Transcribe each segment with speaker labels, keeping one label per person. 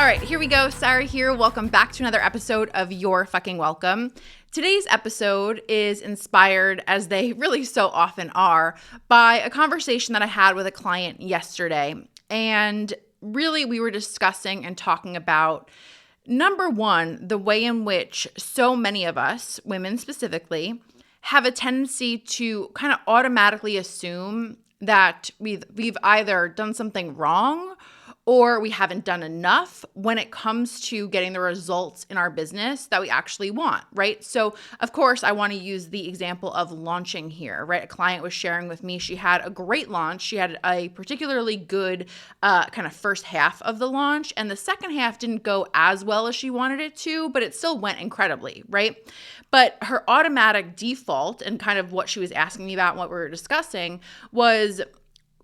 Speaker 1: right, here we go. Sarah here. Welcome back to another episode of You're Fucking Welcome. Today's episode is inspired, as they really so often are, by a conversation that I had with a client yesterday. And really, we were discussing and talking about, number one, the way in which so many of us, women specifically, have a tendency to kind of automatically assume that we've either done something wrong or we haven't done enough when it comes to getting the results in our business that we actually want, right? So, of course, I want to use the example of launching here, right? A client was sharing with me, she had a great launch. She had a particularly good kind of first half of the launch, and the second half didn't go as well as she wanted it to, but it still went incredibly, right? But her automatic default, and kind of what she was asking me about and what we were discussing, was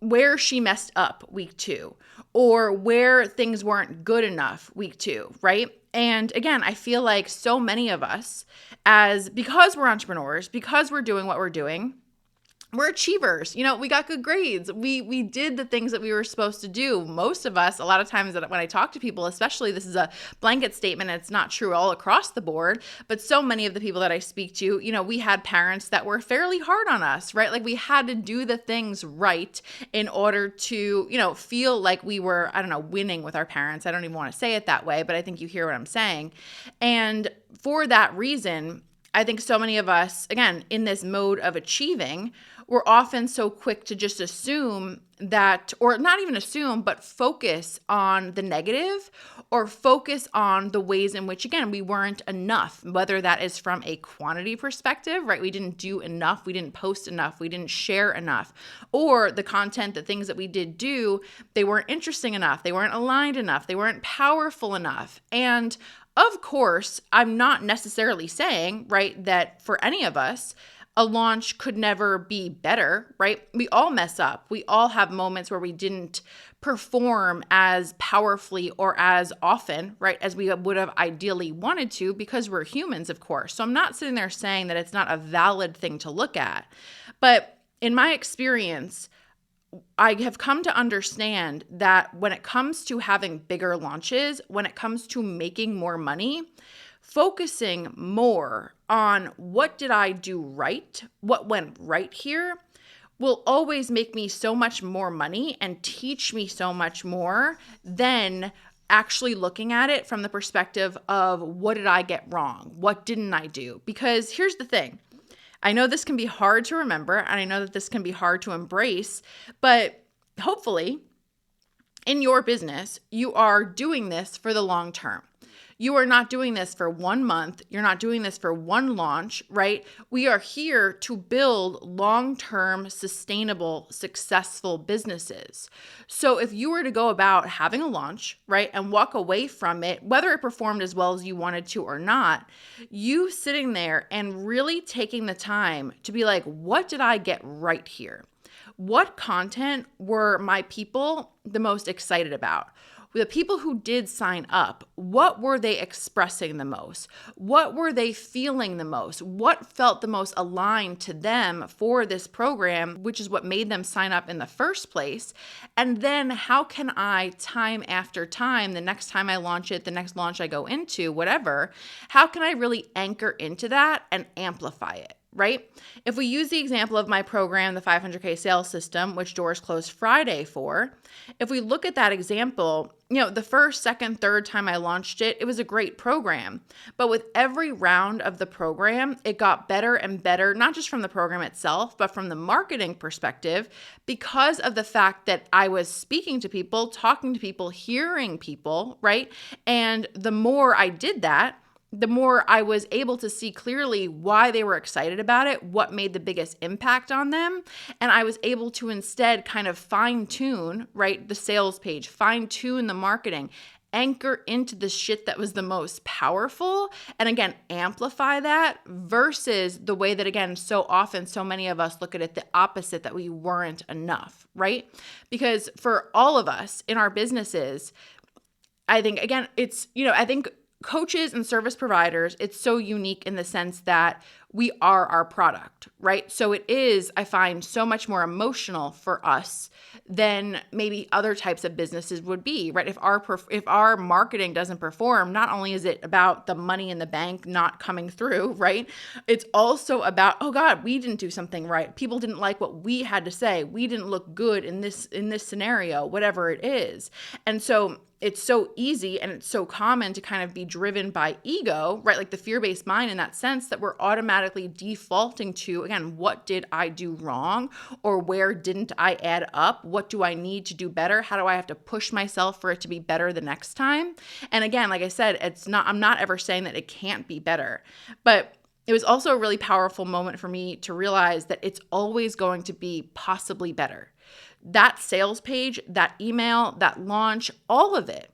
Speaker 1: where she messed up week 2, or where things weren't good enough week 2, right? And again, I feel like so many of us, because we're entrepreneurs, because we're doing what we're doing, we're achievers. You know, we got good grades. We did the things that we were supposed to do. Most of us, a lot of times when I talk to people, especially, this is a blanket statement, and it's not true all across the board, but so many of the people that I speak to, you know, we had parents that were fairly hard on us, right? Like we had to do the things right in order to, you know, feel like we were, I don't know, winning with our parents. I don't even want to say it that way, but I think you hear what I'm saying. And for that reason, I think so many of us, again, in this mode of achieving, we're often so quick to just assume that, or not even assume, but focus on the negative, or focus on the ways in which, again, we weren't enough, whether that is from a quantity perspective, right? We didn't do enough, we didn't post enough, we didn't share enough, or the content, the things that we did do, they weren't interesting enough, they weren't aligned enough, they weren't powerful enough. And of course, I'm not necessarily saying, right, that for any of us, a launch could never be better, right? We all mess up. We all have moments where we didn't perform as powerfully or as often, right, as we would have ideally wanted to, because we're humans, of course. So I'm not sitting there saying that it's not a valid thing to look at. But in my experience, I have come to understand that when it comes to having bigger launches, when it comes to making more money, focusing more on what did I do right, what went right here, will always make me so much more money and teach me so much more than actually looking at it from the perspective of what did I get wrong? What didn't I do? Because here's the thing. I know this can be hard to remember, and I know that this can be hard to embrace, but hopefully in your business, you are doing this for the long term. You are not doing this for 1 month. You're not doing this for one launch, right? We are here to build long-term, sustainable, successful businesses. So if you were to go about having a launch, right, and walk away from it, whether it performed as well as you wanted to or not, you sitting there and really taking the time to be like, what did I get right here? What content were my people the most excited about? The people who did sign up, what were they expressing the most? What were they feeling the most? What felt the most aligned to them for this program, which is what made them sign up in the first place? And then how can I, time after time, the next time I launch it, the next launch I go into, whatever, how can I really anchor into that and amplify it? Right? If we use the example of my program, the 500K sales system, which doors close Friday for, if we look at that example, you know, the first, second, third time I launched it, it was a great program. But with every round of the program, it got better and better, not just from the program itself, but from the marketing perspective, because of the fact that I was speaking to people, talking to people, hearing people, right? And the more I did that, the more I was able to see clearly why they were excited about it, what made the biggest impact on them. And I was able to instead kind of fine tune, right, the sales page, fine tune the marketing, anchor into the shit that was the most powerful, and again, amplify that versus the way that, again, so often, so many of us look at it the opposite, that we weren't enough, right? Because for all of us in our businesses, I think, again, it's, you know, I think coaches and service providers, it's so unique in the sense that we are our product, right? So it is, I find, so much more emotional for us than maybe other types of businesses would be, right? If our marketing doesn't perform, not only is it about the money in the bank not coming through, right? It's also about, oh God, we didn't do something right. People didn't like what we had to say. We didn't look good in this scenario, whatever it is. And so it's so easy and it's so common to kind of be driven by ego, right? Like the fear-based mind, in that sense that we're automatically defaulting to, again, what did I do wrong? Or where didn't I add up? What do I need to do better? How do I have to push myself for it to be better the next time? And again, like I said, I'm not ever saying that it can't be better, but it was also a really powerful moment for me to realize that it's always going to be possibly better. That sales page, that email, that launch, all of it,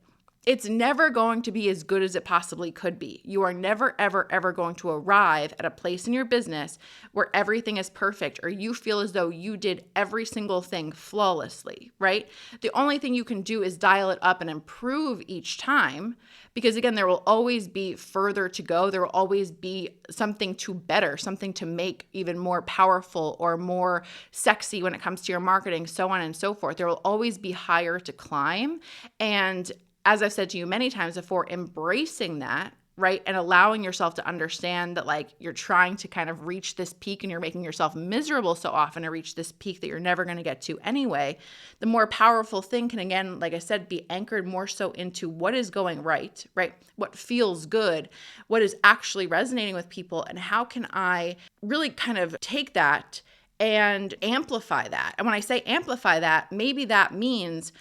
Speaker 1: it's never going to be as good as it possibly could be. You are never, ever, ever going to arrive at a place in your business where everything is perfect or you feel as though you did every single thing flawlessly, right? The only thing you can do is dial it up and improve each time, because again, there will always be further to go. There will always be something to better, something to make even more powerful or more sexy when it comes to your marketing, so on and so forth. There will always be higher to climb. And as I've said to you many times before, embracing that, right, and allowing yourself to understand that like you're trying to kind of reach this peak and you're making yourself miserable so often to reach this peak that you're never going to get to anyway, the more powerful thing can, again, like I said, be anchored more so into what is going right? What feels good, what is actually resonating with people, and how can I really kind of take that and amplify that? And when I say amplify that, maybe that means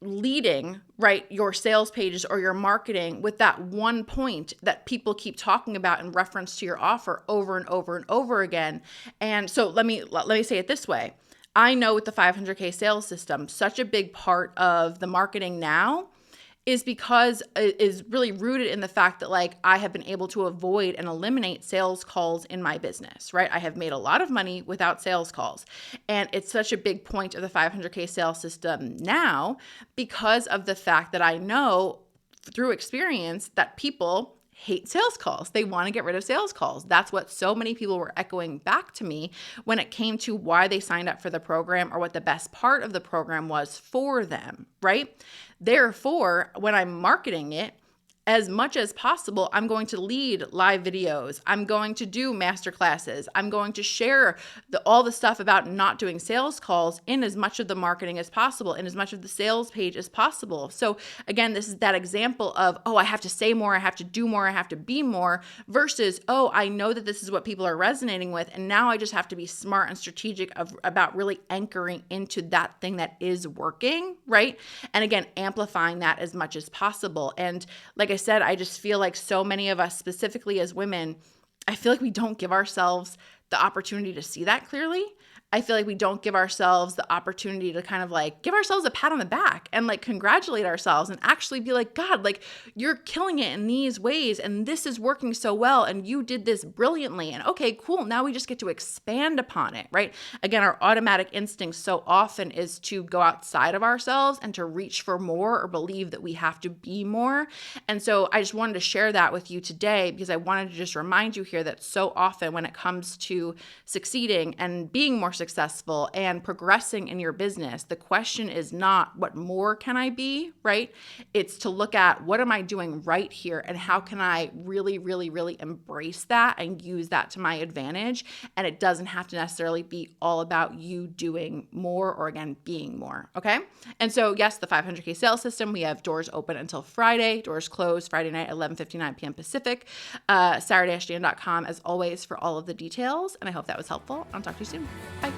Speaker 1: leading, right, your sales pages or your marketing with that one point that people keep talking about in reference to your offer over and over and over again. And so let me say it this way. I know with the 500K sales system, such a big part of the marketing now is because it is really rooted in the fact that like I have been able to avoid and eliminate sales calls in my business, right? I have made a lot of money without sales calls. And it's such a big point of the 500K sales system now because of the fact that I know through experience that people hate sales calls. They want to get rid of sales calls. That's what so many people were echoing back to me when it came to why they signed up for the program or what the best part of the program was for them, right? Therefore, when I'm marketing it, as much as possible, I'm going to lead live videos. I'm going to do masterclasses. I'm going to share all the stuff about not doing sales calls in as much of the marketing as possible, in as much of the sales page as possible. So again, this is that example of, oh, I have to say more, I have to do more, I have to be more, versus, oh, I know that this is what people are resonating with, and now I just have to be smart and strategic about really anchoring into that thing that is working, right? And again, amplifying that as much as possible. And like I said, I just feel like so many of us, specifically as women, I feel like we don't give ourselves the opportunity to see that clearly. I feel like we don't give ourselves the opportunity to kind of like give ourselves a pat on the back and like congratulate ourselves and actually be like, God, like you're killing it in these ways and this is working so well and you did this brilliantly. And okay, cool. Now we just get to expand upon it, right? Again, our automatic instinct so often is to go outside of ourselves and to reach for more or believe that we have to be more. And so I just wanted to share that with you today because I wanted to just remind you here that so often when it comes to succeeding and being more successful and progressing in your business, the question is not what more can I be, right? It's to look at what am I doing right here and how can I really, really, really embrace that and use that to my advantage. And it doesn't have to necessarily be all about you doing more or again, being more, okay? And so yes, the 500K sales system, we have doors open until Friday, doors closed Friday night at 11:59 p.m. Pacific, sarah-dan.com as always for all of the details. And I hope that was helpful. I'll talk to you soon. Bye.